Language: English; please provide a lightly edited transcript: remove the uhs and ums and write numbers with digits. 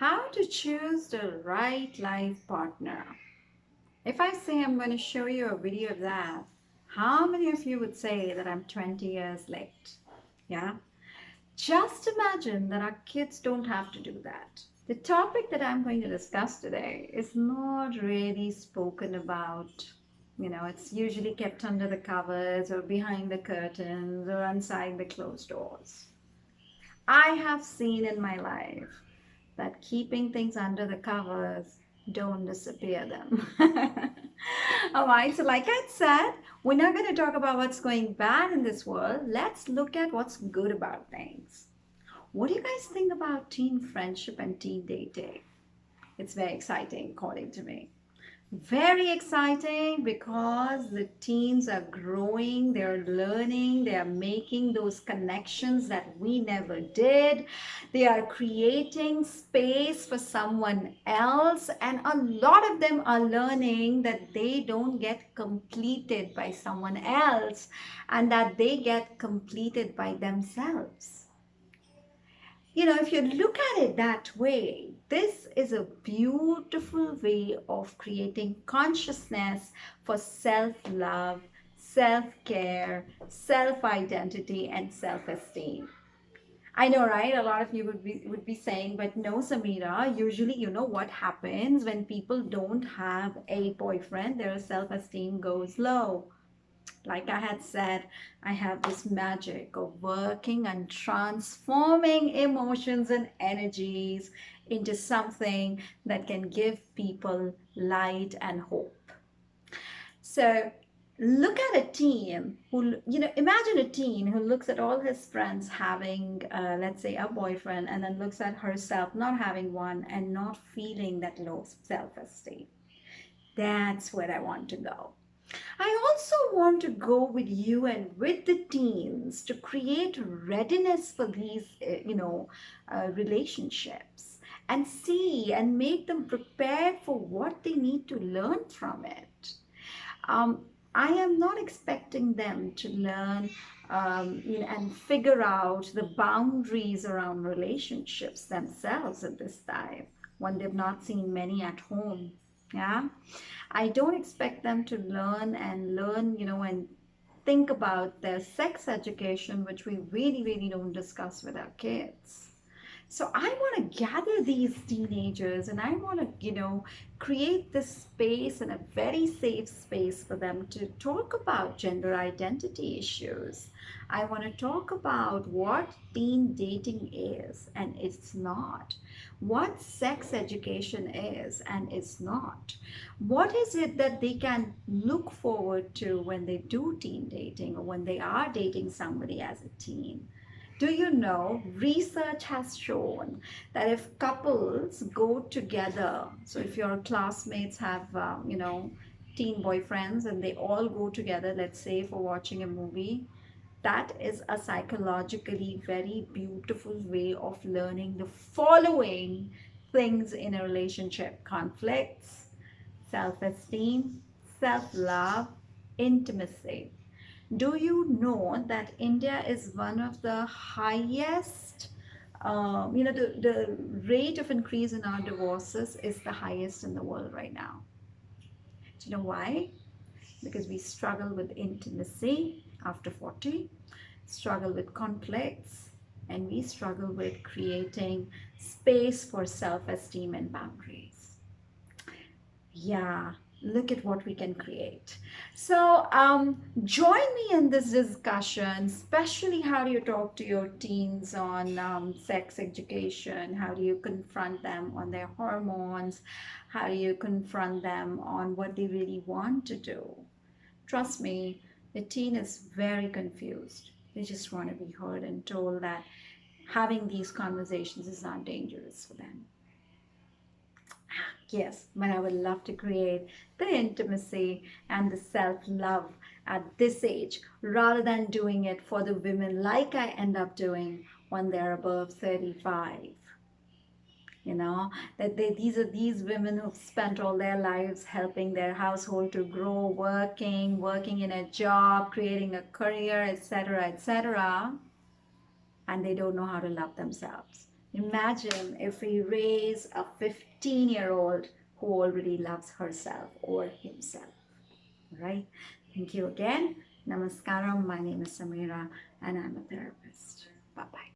How to choose the right life partner. If I say I'm going to show you a video of that, how many of you would say that I'm 20 years late? Yeah? Just imagine that our kids don't have to do that. The topic that I'm going to discuss today is not really spoken about. It's usually kept under the covers or behind the curtains or inside the closed doors. I have seen in my life that keeping things under the covers don't disappear them. All right, so like I said, we're not going to talk about what's going bad in this world. Let's look at what's good about things. What do you guys think about teen friendship and teen dating? It's very exciting, according to me. Very exciting because the teens are growing, they're learning, they are making those connections that we never did. They are creating space for someone else, and a lot of them are learning that they don't get completed by someone else and that they get completed by themselves. If you look at it that way, this is a beautiful way of creating consciousness for self love, self care, self identity, and self esteem. I know, right? A lot of you would be saying, but no, Samira, usually you know what happens when people don't have a boyfriend, their self esteem goes low. Like I had said, I have this magic of working and transforming emotions and energies into something that can give people light and hope. So look at a teen who, imagine a teen who looks at all his friends having, let's say, a boyfriend, and then looks at herself not having one and not feeling that low self esteem. That's where I want to go. I also want to go with you and with the teens to create readiness for these, relationships and see and make them prepared for what they need to learn from it. Um, I am not expecting them to learn and figure out the boundaries around relationships themselves at this time when they've not seen many at home. Yeah. I don't expect them to learn, and think about their sex education, which we really, really don't discuss with our kids. So I want to gather these teenagers and I want to, create this space and a very safe space for them to talk about gender identity issues. I want to talk about what teen dating is and it's not. What sex education is and it's not. What is it that they can look forward to when they do teen dating or when they are dating somebody as a teen? Do you know, research has shown that if couples go together, so if your classmates have, teen boyfriends and they all go together, let's say for watching a movie, that is a psychologically very beautiful way of learning the following things in a relationship: conflicts, self esteem, self love, intimacy. Do you know that India is one of the highest, the rate of increase in our divorces is the highest in the world right now. Do you know why? Because we struggle with intimacy after 40, struggle with conflicts, and we struggle with creating space for self esteem and boundaries. Yeah, look at what we can create. So, join me in this discussion, especially how do you talk to your teens on sex education? How do you confront them on their hormones? How do you confront them on what they really want to do? Trust me, the teen is very confused. They just want to be heard and told that having these conversations is not dangerous for them. Yes, but I would love to create the intimacy and the self love at this age rather than doing it for the women like I end up doing when they're above 35. These women who've spent all their lives helping their household to grow, working in a job, creating a career, etc., etc., and they don't know how to love themselves. Imagine if we raise a 15-year-old who already loves herself or himself, right? Thank you again. Namaskaram. My name is Samira and I'm a therapist. Bye bye.